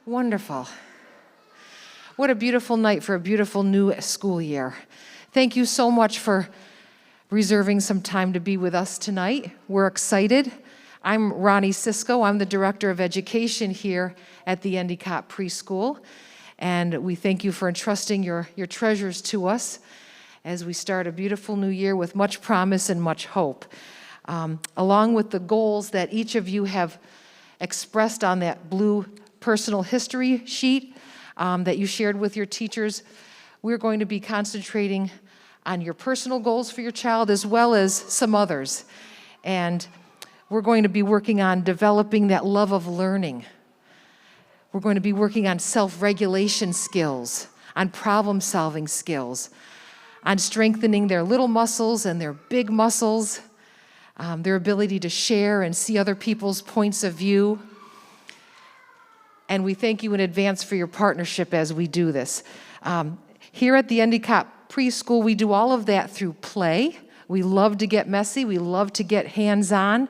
Wonderful. What a beautiful night for a beautiful new school year. Thank you so much for reserving some time to be with us tonight. We're excited. I'm Ronnie Sisko. I'm the Director of Education here at the Endicott Preschool. And we thank you for entrusting your treasures to us as we start a beautiful new year with much promise and much hope. Along with the goals that each of you have expressed on that blue personal history sheet that you shared with your teachers, we're going to be concentrating on your personal goals for your child as well as some others. And we're going to be working on developing that love of learning. We're going to be working on self-regulation skills, on problem-solving skills, on strengthening their little muscles and their big muscles, their ability to share and see other people's points of view. And we thank you in advance for your partnership as we do this. Here at the Endicott Preschool, we do all of that through play. We love to get messy. We love to get hands-on.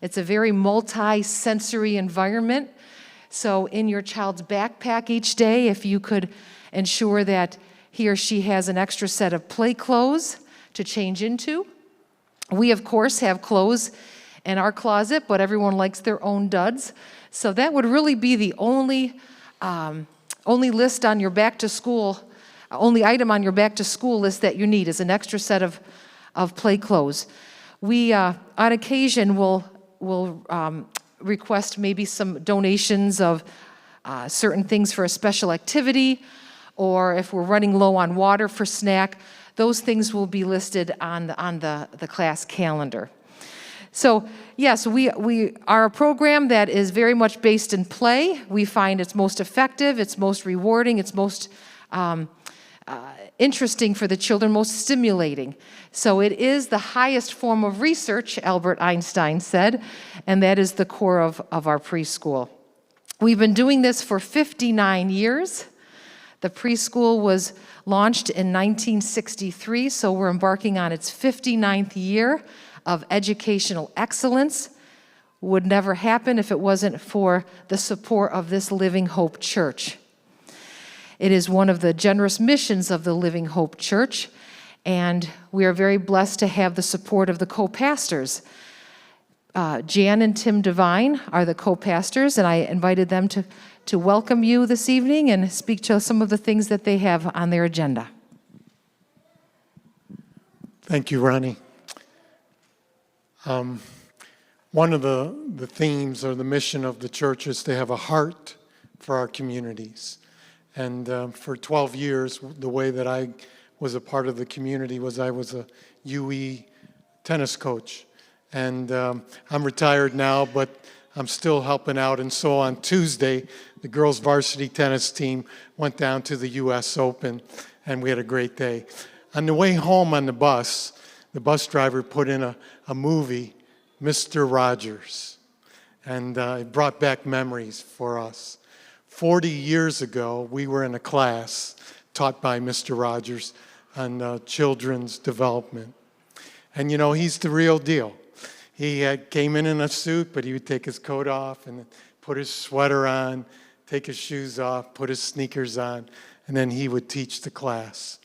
It's a very multi-sensory environment. So in your child's backpack each day, if you could ensure that he or she has an extra set of play clothes to change into. We, of course, have clothes in our closet, but everyone likes their own duds. So that would really be the only list on your back to school, only item on your back to school list that you need is an extra set of play clothes. We, on occasion, will request maybe some donations of certain things for a special activity, or if we're running low on water for snack, those things will be listed on the class calendar. So yes, we are a program that is very much based in play. We find it's most effective, it's most rewarding, it's most interesting for the children, most stimulating. So it is the highest form of research, Albert Einstein said, and that is the core of our preschool. We've been doing this for 59 years. The preschool was launched in 1963, so we're embarking on its 59th year of educational excellence. Would never happen if it wasn't for the support of this Living Hope Church. It is one of the generous missions of the Living Hope Church, and we are very blessed to have the support of the co-pastors. Jan and Tim Devine are the co-pastors, and I invited them to welcome you this evening and speak to some of the things that they have on their agenda. Thank you, Ronnie. One of the themes or the mission of the church is to have a heart for our communities. And for 12 years, the way that I was a part of the community was I was a UE tennis coach. And I'm retired now, but I'm still helping out. And so on Tuesday, the girls' varsity tennis team went down to the U.S. Open, and we had a great day. On the way home on the bus driver put in a movie, Mr. Rogers, and it brought back memories for us. 40 years ago, we were in a class taught by Mr. Rogers on children's development. And you know, he's the real deal. He came in a suit, but he would take his coat off and put his sweater on, take his shoes off, put his sneakers on, and then he would teach the class.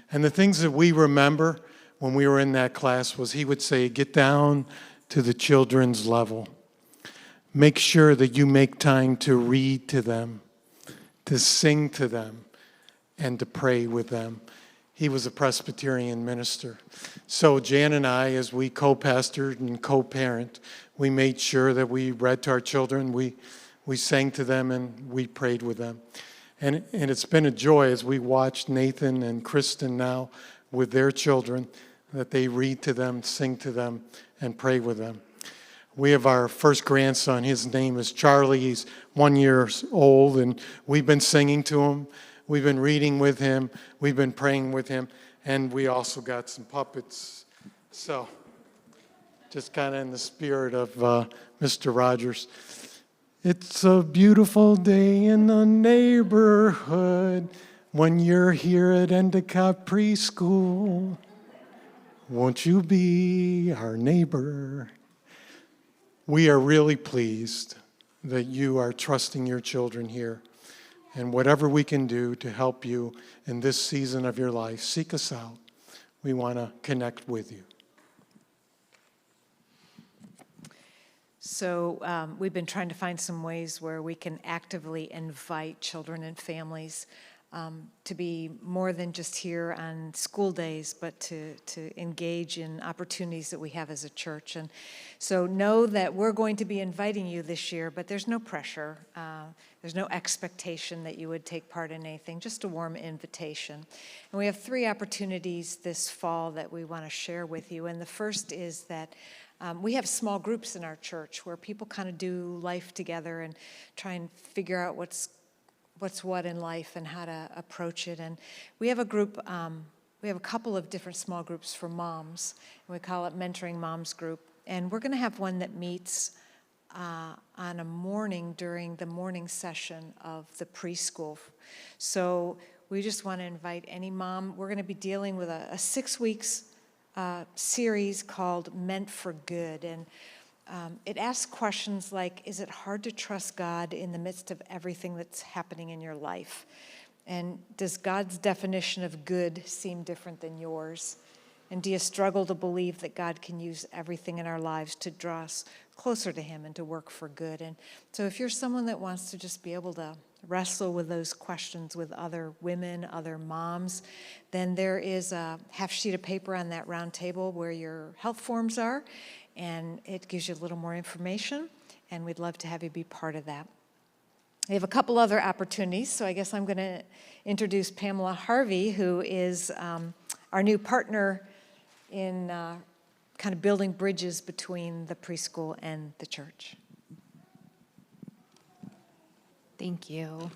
And the things that we remember when we were in that class was he would say, get down to the children's level. Make sure that you make time to read to them, to sing to them, and to pray with them. He was a Presbyterian minister. So Jan and I, as we co-pastored and co-parent, we made sure that we read to our children, we sang to them, and we prayed with them. And it's been a joy as we watched Nathan and Kristen now with their children, that they read to them, sing to them, and pray with them. We have our first grandson. His name is Charlie. He's 1 year old, and we've been singing to him. We've been reading with him. We've been praying with him. And we also got some puppets. So just kind of in the spirit of Mr. Rogers. It's a beautiful day in the neighborhood when you're here at Endicott Preschool. Won't you be our neighbor? We are really pleased that you are trusting your children here. And whatever we can do to help you in this season of your life, seek us out. We want to connect with you. So we've been trying to find some ways where we can actively invite children and families to be more than just here on school days, but to engage in opportunities that we have as a church. And so know that we're going to be inviting you this year, but there's no pressure. There's no expectation that you would take part in anything, just a warm invitation. And we have 3 opportunities this fall that we want to share with you. And the first is that we have small groups in our church where people kind of do life together and try and figure out what's what in life and how to approach it. And we have a group, we have a couple of different small groups for moms, and we call it Mentoring Moms Group. And we're going to have one that meets on a morning during the morning session of the preschool. So we just want to invite any mom. We're going to be dealing with a 6 weeks series called Meant for Good. And it asks questions like, is it hard to trust God in the midst of everything that's happening in your life? And does God's definition of good seem different than yours? And do you struggle to believe that God can use everything in our lives to draw us closer to Him and to work for good? And so if you're someone that wants to just be able to wrestle with those questions with other women, other moms, then there is a half sheet of paper on that round table where your health forms are, and it gives you a little more information, and we'd love to have you be part of that. We have a couple other opportunities, so I guess I'm going to introduce Pamela Harvey, who is our new partner in kind of building bridges between the preschool and the church. Thank you.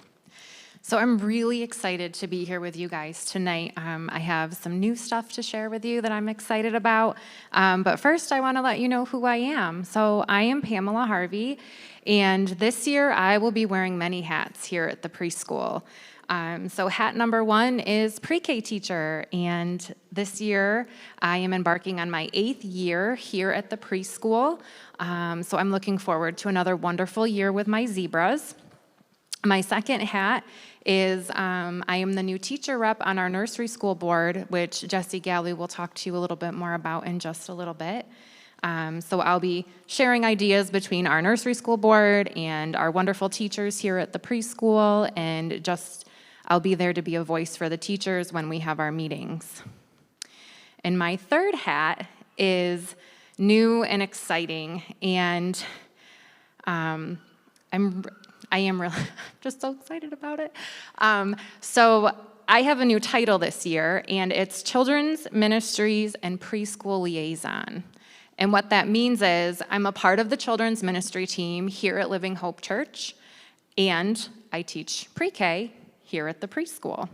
So I'm really excited to be here with you guys tonight. I have some new stuff to share with you that I'm excited about. But first, I want to let you know who I am. So I am Pamela Harvey, and this year I will be wearing many hats here at the preschool. So hat number 1 is pre-K teacher, and this year I am embarking on my 8th year here at the preschool. So I'm looking forward to another wonderful year with my zebras. My second hat is I am the new teacher rep on our nursery school board, which Jessie Galley will talk to you a little bit more about in just a little bit. So I'll be sharing ideas between our nursery school board and our wonderful teachers here at the preschool, and just I'll be there to be a voice for the teachers when we have our meetings. And my third hat is new and exciting, and I am really just so excited about it. So I have a new title this year, and it's Children's Ministries and Preschool Liaison. And what that means is I'm a part of the children's ministry team here at Living Hope Church, and I teach pre-K here at the preschool.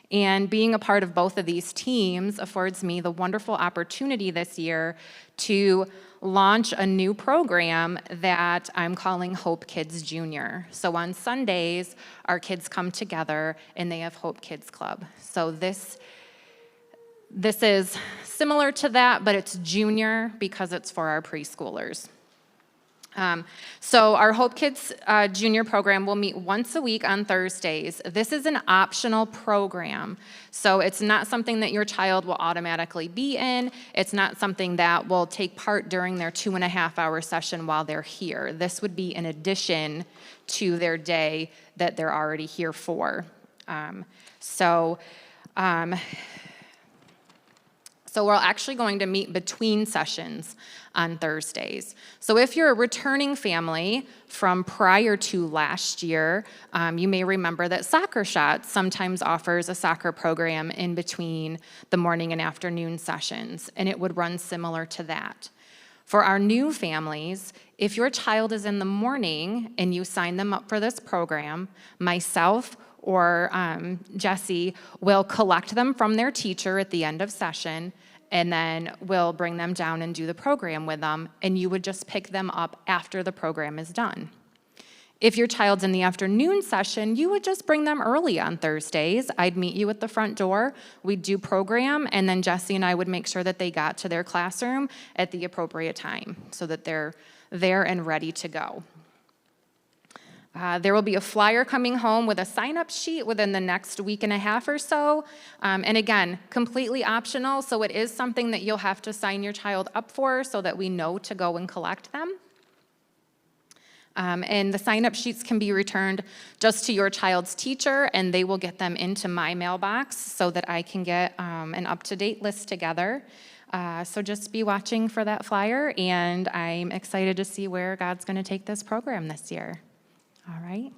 And being a part of both of these teams affords me the wonderful opportunity this year to launch a new program that I'm calling Hope Kids Junior. So on Sundays, our kids come together and they have Hope Kids Club. So this is similar to that, but it's junior because it's for our preschoolers. So our Hope Kids Junior program will meet once a week on Thursdays. This is an optional program, so it's not something that your child will automatically be in. It's not something that will take part during their 2.5-hour session while they're here. This would be in addition to their day that they're already here for. So we're actually going to meet between sessions on Thursdays. So if you're a returning family from prior to last year, you may remember that Soccer Shots sometimes offers a soccer program in between the morning and afternoon sessions, and it would run similar to that. For our new families, if your child is in the morning and you sign them up for this program, myself or Jessie will collect them from their teacher at the end of session, and then we'll bring them down and do the program with them, and you would just pick them up after the program is done. If your child's in the afternoon session, you would just bring them early on Thursdays. I'd meet you at the front door, we'd do program, and then Jessie and I would make sure that they got to their classroom at the appropriate time so that they're there and ready to go. There will be a flyer coming home with a sign-up sheet within the next week and a half or so. And again, completely optional, so it is something that you'll have to sign your child up for so that we know to go and collect them. And the sign-up sheets can be returned just to your child's teacher, and they will get them into my mailbox so that I can get an up-to-date list together. So just be watching for that flyer, and I'm excited to see where God's going to take this program this year. All right.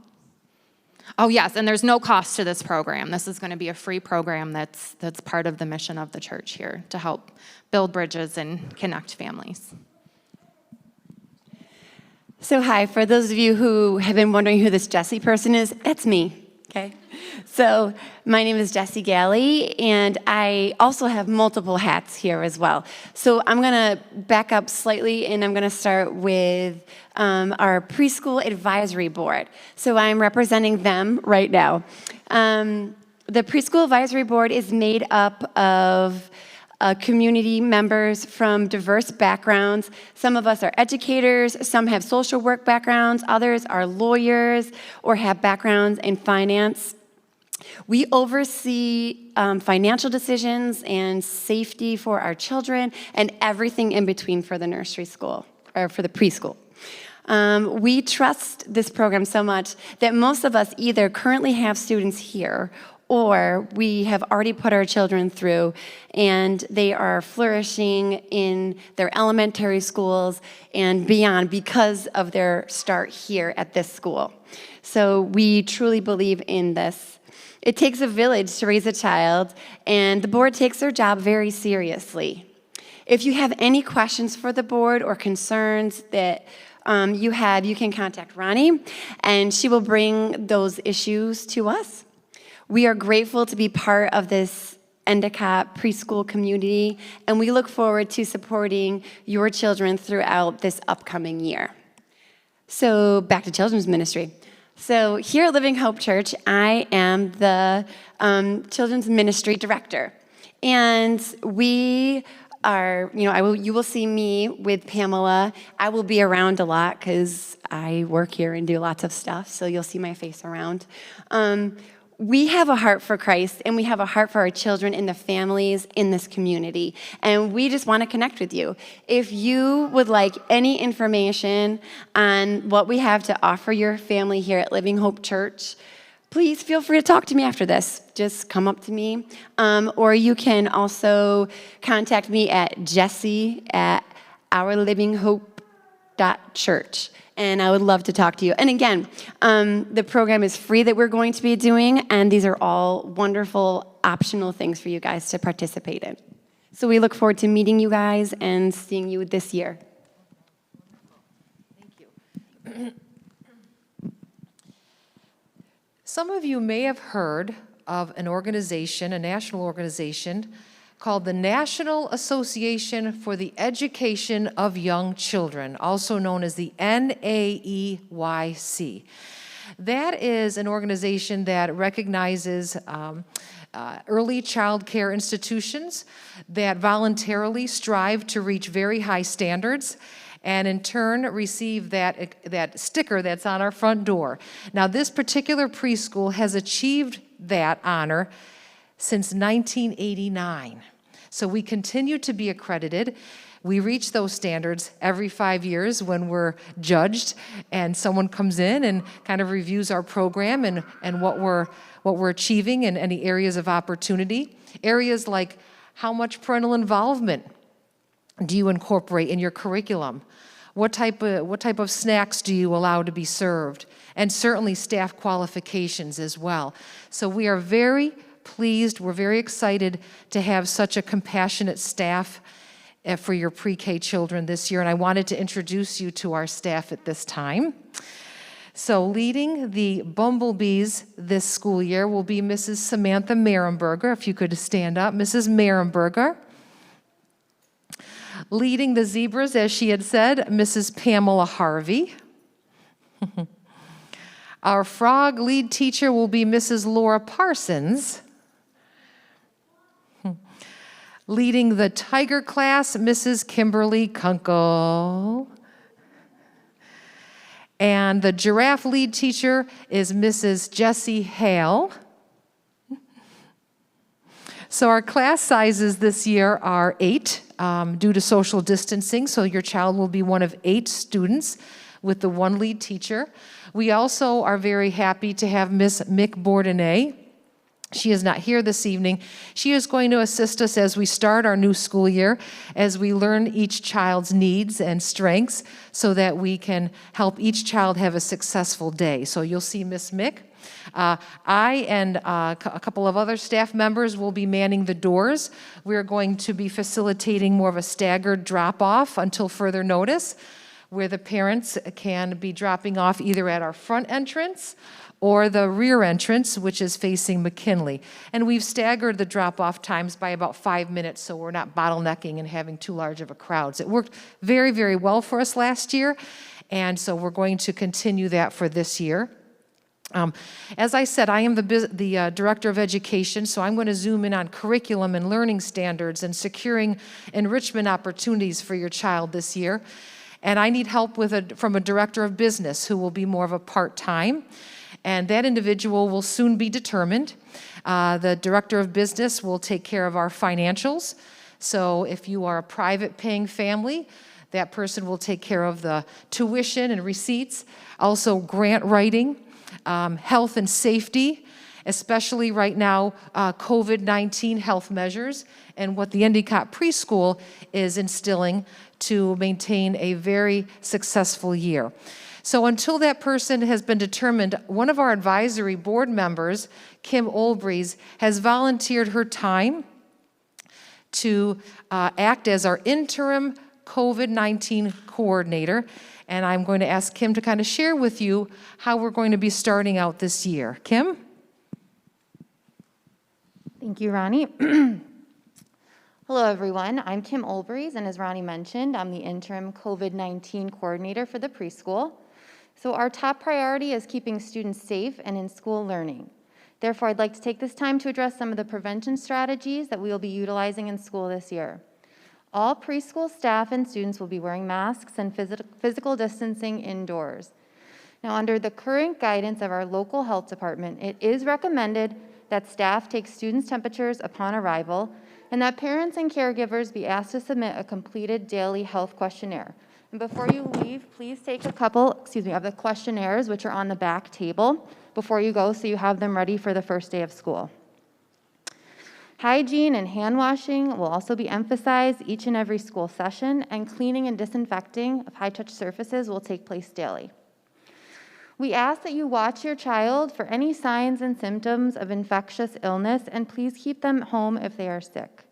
Oh, yes, and there's no cost to this program. This is going to be a free program that's part of the mission of the church here to help build bridges and connect families. So hi, for those of you who have been wondering who this Jessie person is, that's me, okay? So my name is Jessie Galley, and I also have multiple hats here as well. So I'm gonna back up slightly, and I'm gonna start with our preschool advisory board. So I'm representing them right now. The preschool advisory board is made up of community members from diverse backgrounds. Some of us are educators, some have social work backgrounds, others are lawyers or have backgrounds in finance. We oversee financial decisions and safety for our children and everything in between for the nursery school, or for the preschool. We trust this program so much that most of us either currently have students here or we have already put our children through, and they are flourishing in their elementary schools and beyond because of their start here at this school. So we truly believe in this. It takes a village to raise a child, and the board takes their job very seriously. If you have any questions for the board or concerns that you can contact Ronnie, and she will bring those issues to us. We are grateful to be part of this Endicott preschool community, and we look forward to supporting your children throughout this upcoming year. So back to children's ministry. So here at Living Hope Church, I am the children's ministry director, and we are, you will see me with Pamela. I will be around a lot because I work here and do lots of stuff, so you'll see my face around. We have a heart for Christ, and we have a heart for our children and the families in this community, and we just want to connect with you. If you would like any information on what we have to offer your family here at Living Hope Church, please feel free to talk to me after this. Just come up to me, or you can also contact me at jessie@ourlivinghope.church. And I would love to talk to you. And again, the program is free that we're going to be doing, and these are all wonderful optional things for you guys to participate in. So we look forward to meeting you guys and seeing you this year. Thank you. Some of you may have heard of an organization, a national organization, called the National Association for the Education of Young Children, also known as the NAEYC. That is an organization that recognizes early child care institutions that voluntarily strive to reach very high standards and in turn receive that sticker that's on our front door. Now, this particular preschool has achieved that honor since 1989. So we continue to be accredited. We reach those standards every 5 years when we're judged and someone comes in and kind of reviews our program and what we're achieving in any areas of opportunity. Areas like how much parental involvement do you incorporate in your curriculum? What type of snacks do you allow to be served? And certainly staff qualifications as well. So we are very pleased, we're very excited to have such a compassionate staff for your pre-K children this year, and I wanted to introduce you to our staff at this time. So leading the Bumblebees this school year will be Mrs. Samantha Marenberger. If you could stand up, Mrs. Marenberger. Leading the Zebras, as she had said, Mrs. Pamela Harvey. Our frog lead teacher will be Mrs. Laura Parsons. Leading the Tiger class, Mrs. Kimberly Kunkel. And the giraffe lead teacher is Mrs. Jessie Hale. So our class sizes this year are 8 due to social distancing, so your child will be one of 8 students with the 1 lead teacher. We also are very happy to have Miss Mick Bourdonnais. She is not here this evening. She is going to assist us as we start our new school year, as we learn each child's needs and strengths so that we can help each child have a successful day. So you'll see Miss Mick. I and a couple of other staff members will be manning the doors. We're going to be facilitating more of a staggered drop-off until further notice, where the parents can be dropping off either at our front entrance or the rear entrance, which is facing McKinley. And we've staggered the drop-off times by about 5 minutes, so we're not bottlenecking and having too large of a crowd. It worked very, very well for us last year, and so we're going to continue that for this year. As I said, I am the Director of Education, so I'm going to zoom in on curriculum and learning standards and securing enrichment opportunities for your child this year. And I need help from a Director of Business who will be more of a part-time, and that individual will soon be determined. The Director of Business will take care of our financials. So if you are a private paying family, that person will take care of the tuition and receipts, also grant writing, health and safety, especially right now, COVID-19 health measures, and what the Endicott Preschool is instilling to maintain a very successful year. So until that person has been determined, one of our advisory board members, Kim Olbreys, has volunteered her time to act as our interim COVID-19 coordinator. And I'm going to ask Kim to kind of share with you how we're going to be starting out this year. Kim? Thank you, Ronnie. Hello, everyone. I'm Kim Olbreys, and as Ronnie mentioned, I'm the interim COVID-19 coordinator for the preschool. So our top priority is keeping students safe and in school learning. Therefore, I'd like to take this time to address some of the prevention strategies that we will be utilizing in school this year. All preschool staff and students will be wearing masks and physical distancing indoors. Now, under the current guidance of our local health department, it is recommended that staff take students' temperatures upon arrival and that parents and caregivers be asked to submit a completed daily health questionnaire. And before you leave, please take a couple, of the questionnaires, which are on the back table, before you go, so you have them ready for the first day of school. Hygiene and hand washing will also be emphasized each and every school session, and cleaning and disinfecting of high-touch surfaces will take place daily. We ask that you watch your child for any signs and symptoms of infectious illness, and please keep them home if they are sick.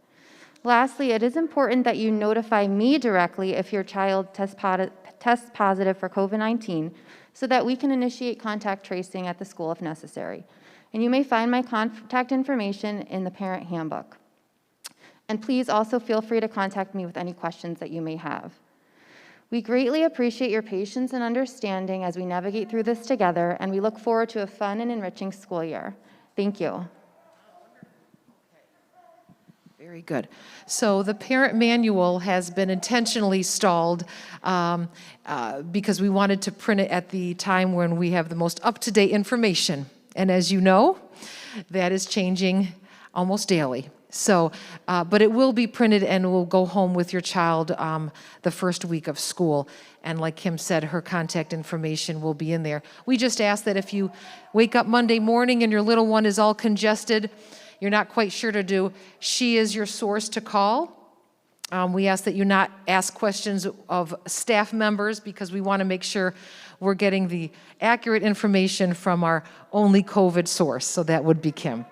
Lastly, it is important that you notify me directly if your child tests positive for COVID-19 so that we can initiate contact tracing at the school if necessary. And you may find my contact information in the parent handbook. And please also feel free to contact me with any questions that you may have. We greatly appreciate your patience and understanding as we navigate through this together, and we look forward to a fun and enriching school year. Thank you. Very good. So the parent manual has been intentionally stalled because we wanted to print it at the time when we have the most up-to-date information. And as you know, that is changing almost daily. So, but it will be printed and will go home with your child the first week of school. And like Kim said, her contact information will be in there. We just ask that if you wake up Monday morning and your little one is all congested, you're not quite sure to do, she is your source to call. We ask that you not ask questions of staff members because we want to make sure we're getting the accurate information from our only COVID source, so that would be Kim.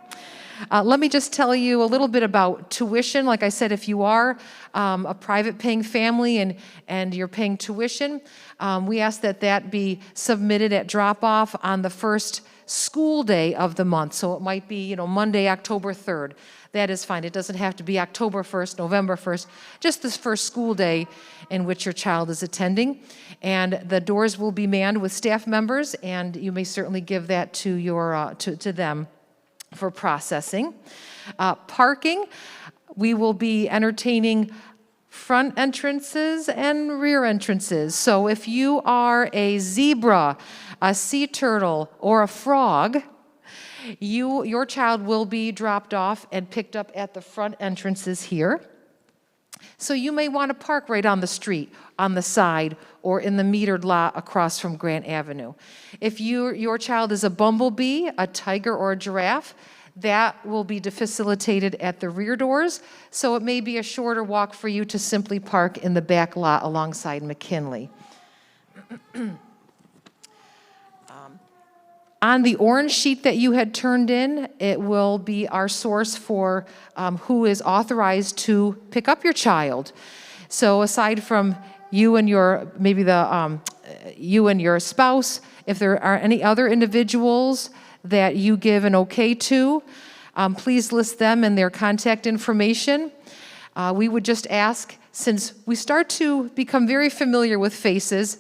Let me just tell you a little bit about tuition. Like I said, if you are a private paying family and you're paying tuition, we ask that that be submitted at drop-off on the first school day of the month. So it might be, Monday, October 3rd. That is fine. It doesn't have to be October 1st, November 1st, just this first school day in which your child is attending. And the doors will be manned with staff members, and you may certainly give that to your to them for processing. Parking, we will be entertaining front entrances and rear entrances. So if you are a zebra, a sea turtle, or a frog, your child will be dropped off and picked up at the front entrances here. So you may want to park right on the street, on the side, or in the metered lot across from Grant Avenue. If your child is a bumblebee, a tiger, or a giraffe, that will be facilitated at the rear doors, so it may be a shorter walk for you to simply park in the back lot alongside McKinley. On the orange sheet that you had turned in, it will be our source for who is authorized to pick up your child. So aside from you and your, maybe you and your spouse, if there are any other individuals that you give an okay to, please list them and their contact information. We would just ask, since we start to become very familiar with faces,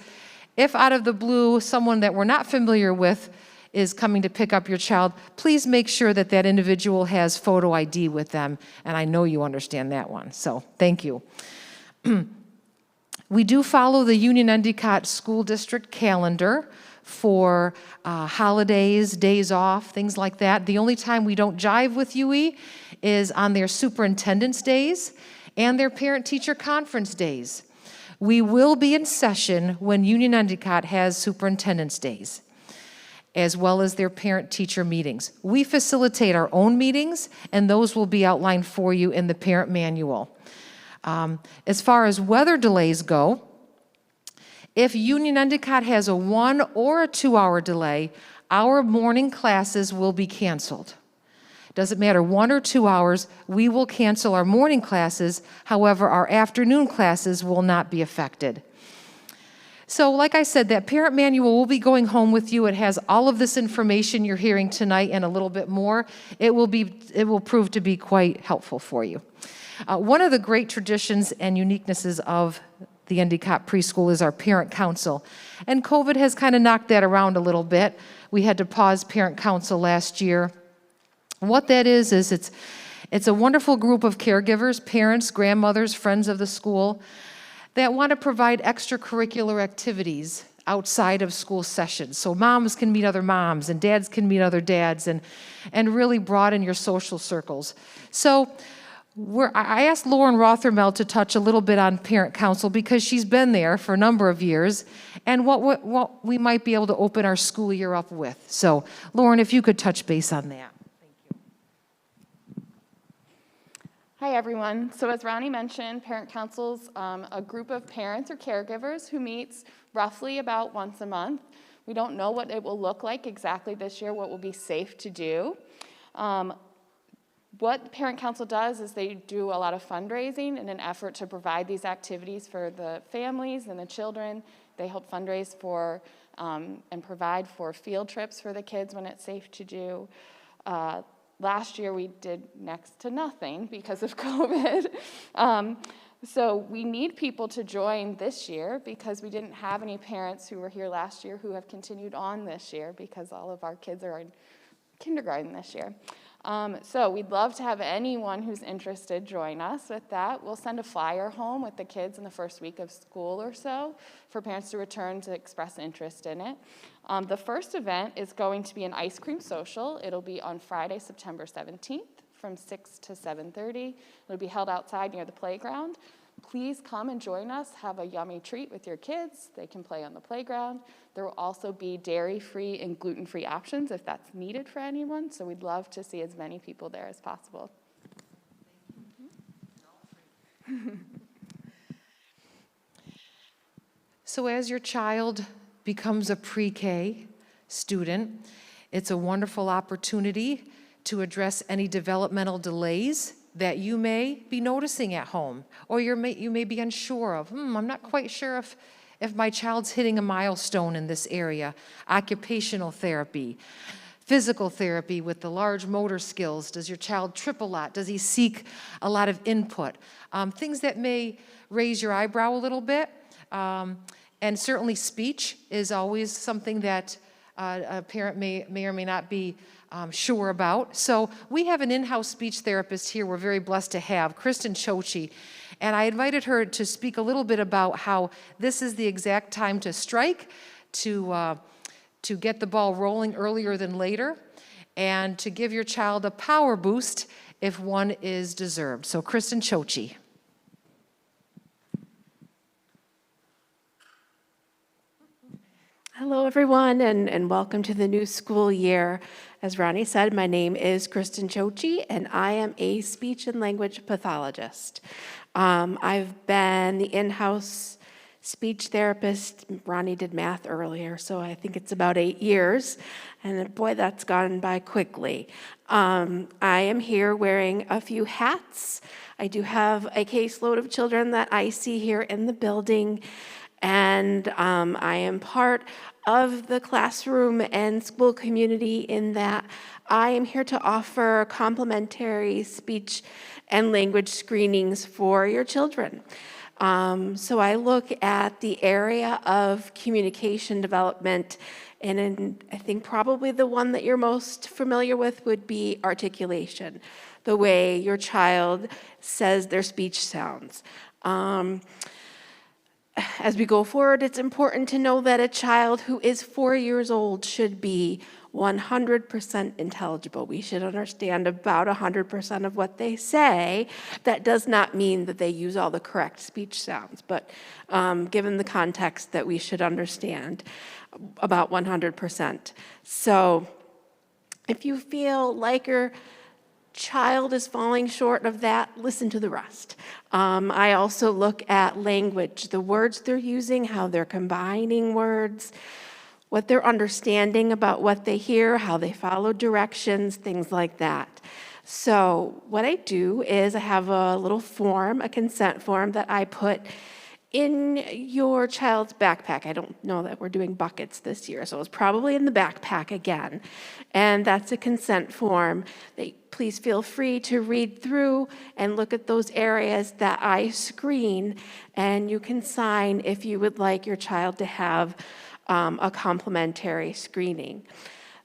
if out of the blue someone that we're not familiar with is coming to pick up your child, please make sure that that individual has photo ID with them, and I know you understand that one, so thank you. We do follow the Union Endicott School District calendar for holidays, days off, things like that. The only time we don't jive with UE is on their superintendent's days and their parent-teacher conference days. We will be in session when Union Endicott has superintendent's days, as well as their parent-teacher meetings. We facilitate our own meetings, and those will be outlined for you in the parent manual. As far as weather delays go, if Union Endicott has a 1 or a 2 hour delay, our morning classes will be canceled. Doesn't matter, 1 or 2 hours, we will cancel our morning classes. However, our afternoon classes will not be affected. So like I said, that parent manual will be going home with you. It has all of this information you're hearing tonight and a little bit more. It will prove to be quite helpful for you. One of the great traditions and uniquenesses of the Endicott Preschool is our parent council. And COVID has kind of knocked that around a little bit. We had to pause parent council last year. What that is it's a wonderful group of caregivers, parents, grandmothers, friends of the school, that want to provide extracurricular activities outside of school sessions. So moms can meet other moms and dads can meet other dads and really broaden your social circles. So I asked Lauren Rothermel to touch a little bit on parent council because she's been there for a number of years and what we might be able to open our school year up with. So Lauren, if you could touch base on that. Hi, everyone. So as Ronnie mentioned, Parent Council's a group of parents or caregivers who meets roughly about once a month. We don't know what it will look like exactly this year, what will be safe to do. What Parent Council does is they do a lot of fundraising in an effort to provide these activities for the families and the children. They help fundraise for and provide for field trips for the kids when it's safe to do. Last year, we did next to nothing because of COVID. So we need people to join this year because we didn't have any parents who were here last year who have continued on this year because all of our kids are in kindergarten this year. So we'd love to have anyone who's interested join us with that. We'll send a flyer home with the kids in the first week of school or so for parents to return to express interest in it. The first event is going to be an ice cream social. It'll be on Friday, September 17th from 6 to 7:30. It'll be held outside near the playground. Please come and join us. Have a yummy treat with your kids. They can play on the playground. There will also be dairy-free and gluten-free options if that's needed for anyone. So we'd love to see as many people there as possible. So as your child becomes a pre-K student, it's a wonderful opportunity to address any developmental delays that you may be noticing at home, or you may be unsure of, I'm not quite sure if my child's hitting a milestone in this area. Occupational therapy, physical therapy with the large motor skills. Does your child trip a lot? Does he seek a lot of input? Things that may raise your eyebrow a little bit. And certainly speech is always something that a parent may or may not be sure about. So we have an in-house speech therapist here we're very blessed to have, Kristen Chochi, And I invited her to speak a little bit about how this is the exact time to strike, to get the ball rolling earlier than later, and to give your child a power boost if one is deserved. So Kristen Chochi. Hello, everyone, and welcome to the new school year. As Ronnie said, my name is Kristen Chochi, and I am a speech and language pathologist. I've been the in-house speech therapist. Ronnie did math earlier, so I think it's about 8 years, and boy, that's gone by quickly. I am here wearing a few hats. I do have a caseload of children that I see here in the building, and I am part of the classroom and school community in that I am here to offer complementary speech and language screenings for your children. So I look at the area of communication development, and I think probably the one that you're most familiar with would be articulation, the way your child says their speech sounds. As we go forward, it's important to know that a child who is 4 years old should be 100% intelligible. We should understand about 100% of what they say. That does not mean that they use all the correct speech sounds, but given the context that we should understand about 100%. So if you feel like your child is falling short of that, listen to the rest. I also look at language, the words they're using, how they're combining words, what they're understanding about what they hear, how they follow directions, things like that. So what I do is I have a little form, a consent form that I put in your child's backpack. I don't know that we're doing buckets this year, so it's probably in the backpack again. And that's a consent form that please feel free to read through and look at those areas that I screen, and you can sign if you would like your child to have a complementary screening.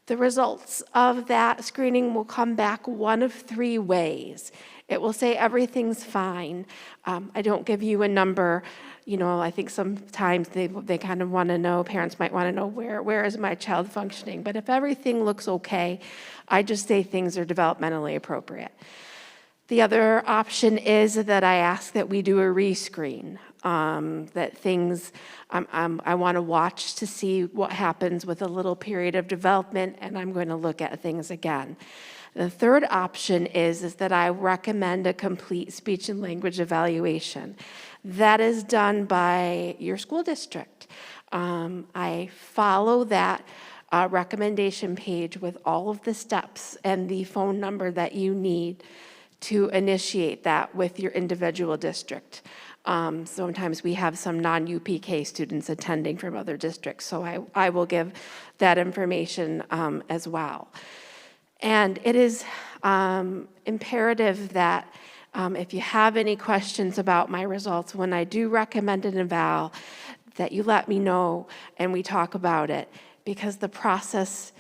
The results of that screening will come back one of 3 ways. It will say everything's fine. I don't give you a number. You know, I think sometimes they kind of want to know, parents might want to know where is my child functioning. But if everything looks okay, I just say things are developmentally appropriate. The other option is that I ask that we do a rescreen, that things I want to watch to see what happens with a little period of development, and I'm going to look at things again. The third option is that I recommend a complete speech and language evaluation. That is done by your school district. I follow that recommendation page with all of the steps and the phone number that you need to initiate that with your individual district. Sometimes we have some non-UPK students attending from other districts, so I will give that information as well. And it is imperative that if you have any questions about my results, when I do recommend an eval, that you let me know and we talk about it, because the process,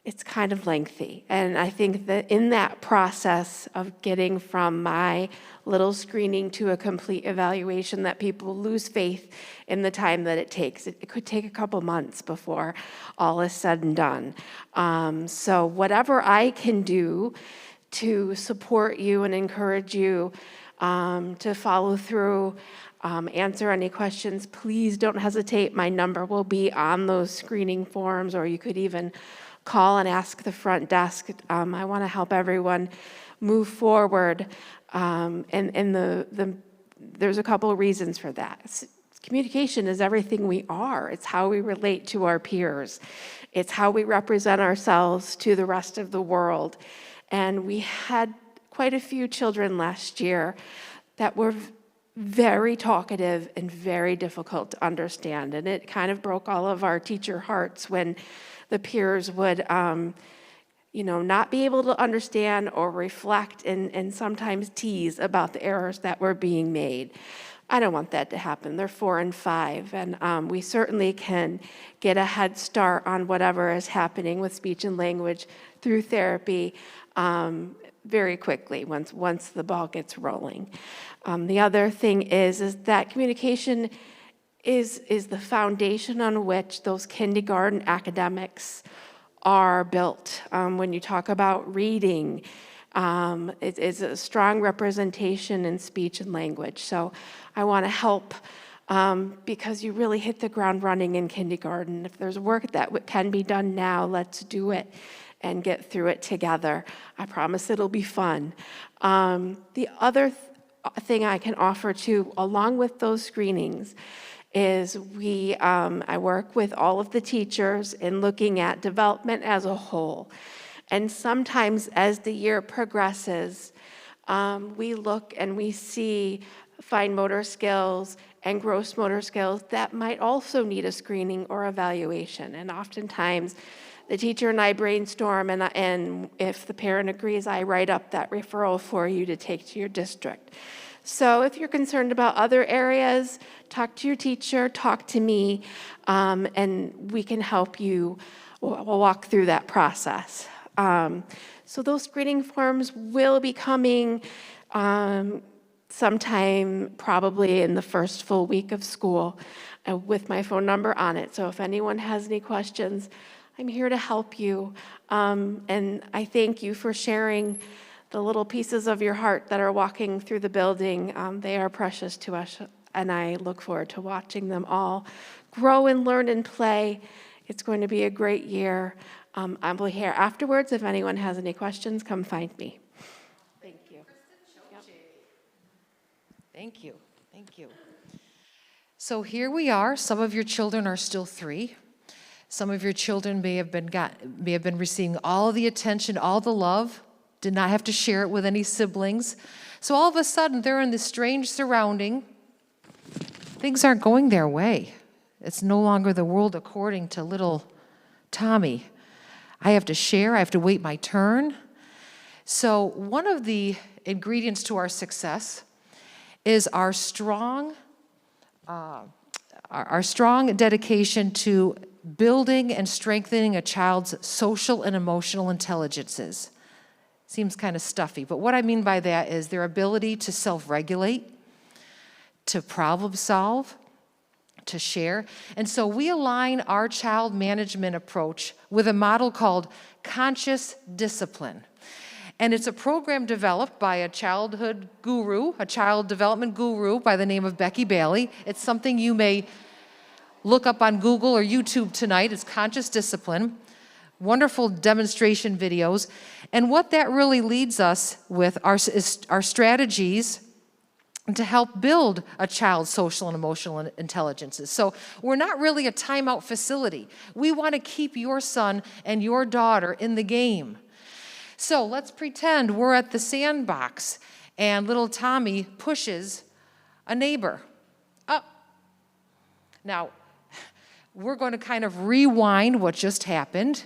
it's kind of lengthy. And I think that in that process of getting from my little screening to a complete evaluation, that people lose faith in the time that it takes. It could take a couple months before all is said and done. So whatever I can do to support you and encourage you to follow through, answer any questions, please don't hesitate. My number will be on those screening forms, or you could even call and ask the front desk. I want to help everyone move forward, and there's a couple of reasons for that. Communication is everything we are. It's how we relate to our peers. It's how we represent ourselves to the rest of the world. And we had quite a few children last year that were very talkative and very difficult to understand. And it kind of broke all of our teacher hearts when the peers would not be able to understand or reflect and sometimes tease about the errors that were being made. I don't want that to happen. They're 4 and 5, and we certainly can get a head start on whatever is happening with speech and language through therapy. very quickly once the ball gets rolling. The other thing is that communication is the foundation on which those kindergarten academics are built. When you talk about reading, it's a strong representation in speech and language. So I want to help because you really hit the ground running in kindergarten. If there's work that can be done now, let's do it and get through it together. I promise it'll be fun. The other thing I can offer too, along with those screenings, is I work with all of the teachers in looking at development as a whole. And sometimes as the year progresses, we look and we see fine motor skills and gross motor skills that might also need a screening or evaluation. And oftentimes, the teacher and I brainstorm, and if the parent agrees, I write up that referral for you to take to your district. So if you're concerned about other areas, talk to your teacher, talk to me, and we can help you. We'll walk through that process. So those screening forms will be coming sometime probably in the first full week of school with my phone number on it. So if anyone has any questions, I'm here to help you. And I thank you for sharing the little pieces of your heart that are walking through the building. They are precious to us, and I look forward to watching them all grow and learn and play. It's going to be a great year. I'll be here afterwards. If anyone has any questions, come find me. Thank you. Thank you. Thank you. So here we are. Some of your children are still 3. Some of your children may have been receiving all the attention, all the love, did not have to share it with any siblings. So all of a sudden, they're in this strange surrounding. Things aren't going their way. It's no longer the world according to little Tommy. I have to share. I have to wait my turn. So one of the ingredients to our success is our strong dedication to building and strengthening a child's social and emotional intelligences. Seems kind of stuffy, but what I mean by that is their ability to self-regulate, to problem solve, to share. And so we align our child management approach with a model called conscious discipline. And it's a program developed by a childhood guru, a child development guru by the name of Becky Bailey. It's something you may look up on Google or YouTube tonight. It's conscious discipline. Wonderful demonstration videos. And what that really leads us with is our strategies to help build a child's social and emotional intelligences. So we're not really a timeout facility. We want to keep your son and your daughter in the game. So let's pretend we're at the sandbox and little Tommy pushes a neighbor up. Now, we're going to kind of rewind what just happened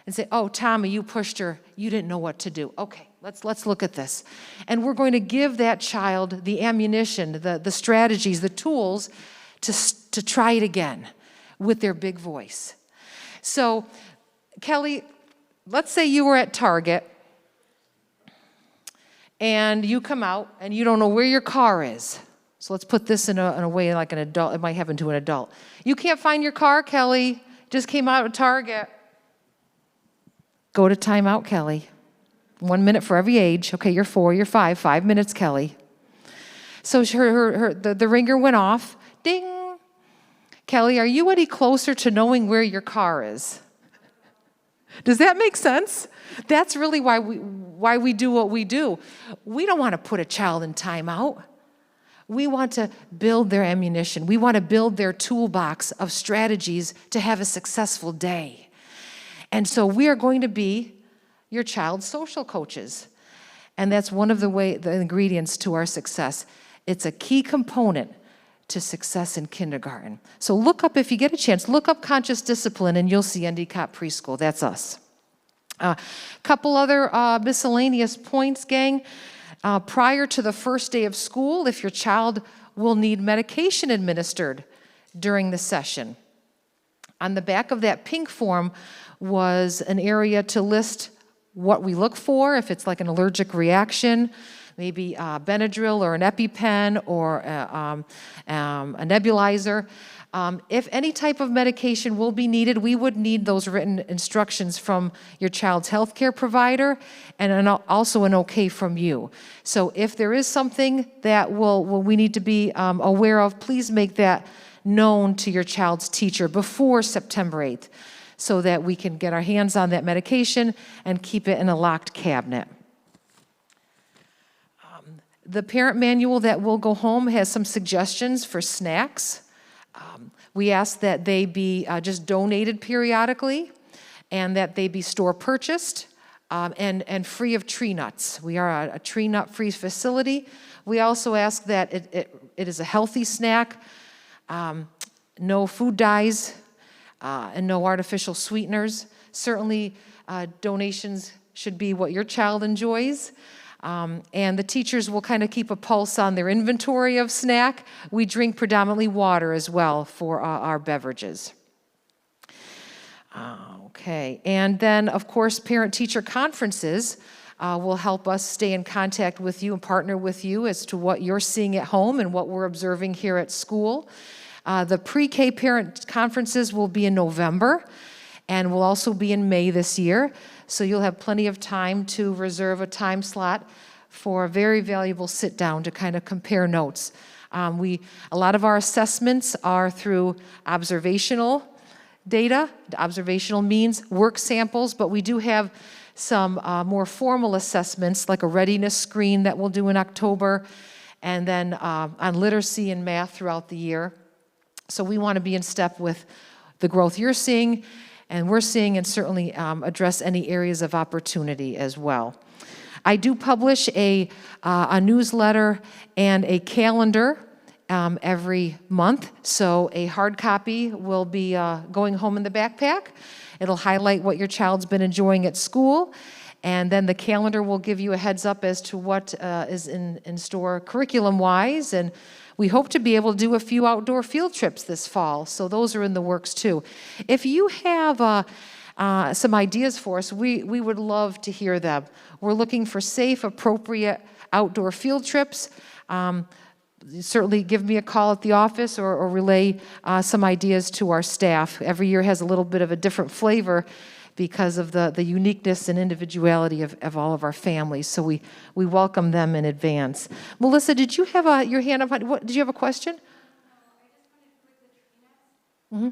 and say, oh, Tommy, you pushed her. You didn't know what to do. Okay, let's look at this. And we're going to give that child the ammunition, the strategies, the tools to try it again with their big voice. So, Kelly, let's say you were at Target and you come out and you don't know where your car is. So let's put this in a way like an adult. It might happen to an adult. You can't find your car, Kelly. Just came out of Target. Go to timeout, Kelly. 1 minute for every age. Okay, you're 4, you're 5. 5 minutes, Kelly. So the ringer went off. Ding. Kelly, are you any closer to knowing where your car is? Does that make sense? That's really why we do what we do. We don't want to put a child in timeout. We want to build their ammunition. We want to build their toolbox of strategies to have a successful day. And so we are going to be your child's social coaches. And that's one of the ingredients to our success. It's a key component to success in kindergarten. So look up, if you get a chance, look up conscious discipline and you'll see Endicott Preschool. That's us. Couple other miscellaneous points, gang. Prior to the first day of school, if your child will need medication administered during the session. On the back of that pink form was an area to list what we look for, if it's like an allergic reaction, maybe Benadryl or an EpiPen or a nebulizer. If any type of medication will be needed, we would need those written instructions from your child's healthcare provider and also an okay from you. So if there is something that we need to be aware of, please make that known to your child's teacher before September 8th so that we can get our hands on that medication and keep it in a locked cabinet. The parent manual that will go home has some suggestions for snacks. We ask that they be just donated periodically and that they be store purchased and free of tree nuts. We are a tree nut free facility. We also ask that it is a healthy snack, no food dyes, and no artificial sweeteners. Certainly donations should be what your child enjoys. And the teachers will kind of keep a pulse on their inventory of snack. We drink predominantly water as well for our beverages. Okay, and then of course parent-teacher conferences will help us stay in contact with you and partner with you as to what you're seeing at home and what we're observing here at school. The pre-K parent conferences will be in November and will also be in May this year. So you'll have plenty of time to reserve a time slot for a very valuable sit down to kind of compare notes. A lot of our assessments are through observational data. Observational means work samples, but we do have some more formal assessments like a readiness screen that we'll do in October, and then on literacy and math throughout the year. So we want to be in step with the growth you're seeing and we're seeing, and certainly address any areas of opportunity as well. I do publish a newsletter and a calendar every month. So a hard copy will be going home in the backpack. It'll highlight what your child's been enjoying at school. And then the calendar will give you a heads up as to what is in store curriculum-wise. And we hope to be able to do a few outdoor field trips this fall, so those are in the works too. If you have some ideas for us, we would love to hear them. We're looking for safe, appropriate outdoor field trips. Certainly give me a call at the office or relay some ideas to our staff. Every year has a little bit of a different flavor because of the uniqueness and individuality of all of our families. So we welcome them in advance. Melissa, did you have your hand up? Did you have a question? Mm-hmm.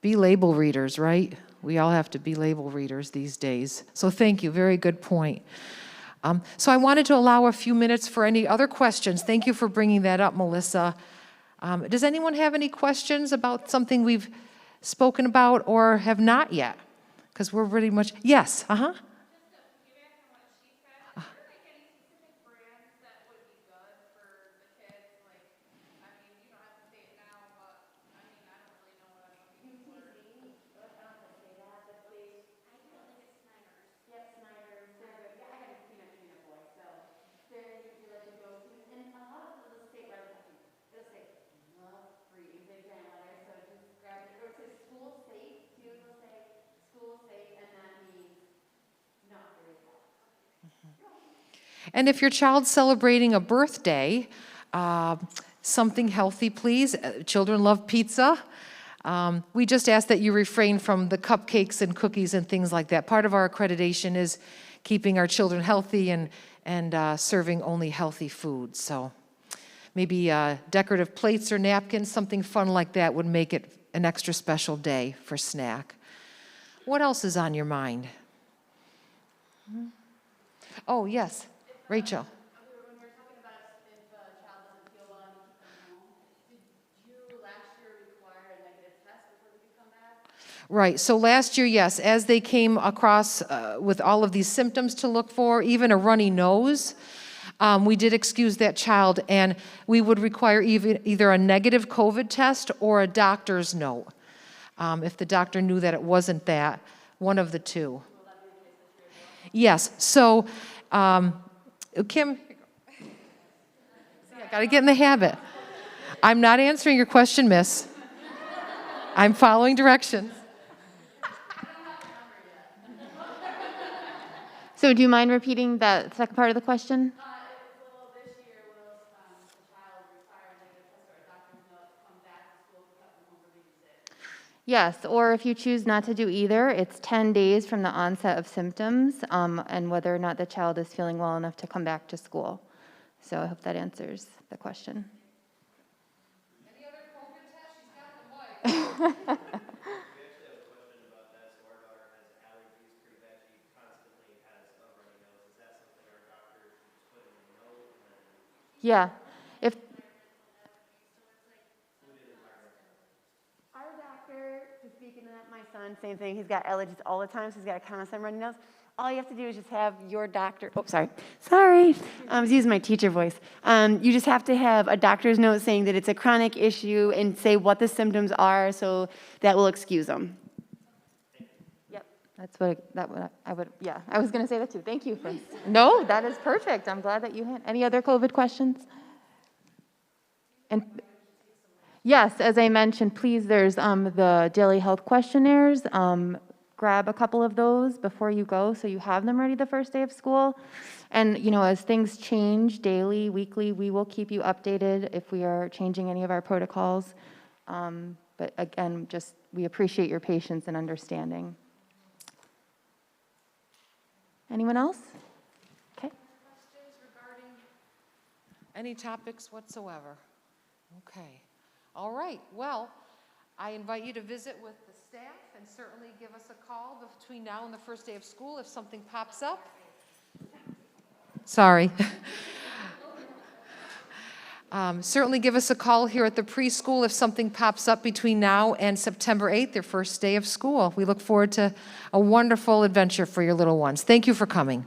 Be label readers, right? We all have to be label readers these days. So thank you, very good point. So I wanted to allow a few minutes for any other questions. Thank you for bringing that up, Melissa. Does anyone have any questions about something we've spoken about or have not yet? Because we're pretty much, yes, And if your child's celebrating a birthday, something healthy, please. Children love pizza. We just ask that you refrain from the cupcakes and cookies and things like that. Part of our accreditation is keeping our children healthy and serving only healthy food. So maybe decorative plates or napkins, something fun like that would make it an extra special day for snack. What else is on your mind? Oh, yes. Rachel. When we were talking about if a child doesn't feel well and keep them home, did you last year require a negative test before they could come back? Right, so last year, yes, as they came across with all of these symptoms to look for, even a runny nose, we did excuse that child, and we would require either a negative COVID test or a doctor's note. If the doctor knew that it wasn't that, one of the two. Yes, so, Kim, I gotta get in the habit. I'm not answering your question, miss. I'm following directions. So do you mind repeating that second part of the question? Will this year, will the child require a negative test or a doctor's note to come back to school to come home for being sick? Yes, or if you choose not to do either, it's 10 days from the onset of symptoms and whether or not the child is feeling well enough to come back to school. So I hope that answers the question. Any other COVID test? She's got the mic. Yeah, if, Our doctor, just speaking of that, my son, same thing. He's got allergies all the time, so he's got a constant runny nose. All you have to do is just have your doctor, sorry. I was using my teacher voice. You just have to have a doctor's note saying that it's a chronic issue and say what the symptoms are, so that will excuse them. yep, that's what I would, yeah, I was going to say that too. Thank you for, no, that is perfect. I'm glad that you had, any other COVID questions? And yes, as I mentioned, please, there's the daily health questionnaires. Grab a couple of those before you go so you have them ready the first day of school. And, you know, as things change daily, weekly, we will keep you updated if we are changing any of our protocols. But again, just we appreciate your patience and understanding. Anyone else? Okay. Questions regarding any topics whatsoever? Okay. All right. Well, I invite you to visit with the staff and certainly give us a call between now and the first day of school if something pops up. Sorry. Certainly give us a call here at the preschool if something pops up between now and September 8th, their first day of school. We look forward to a wonderful adventure for your little ones. Thank you for coming.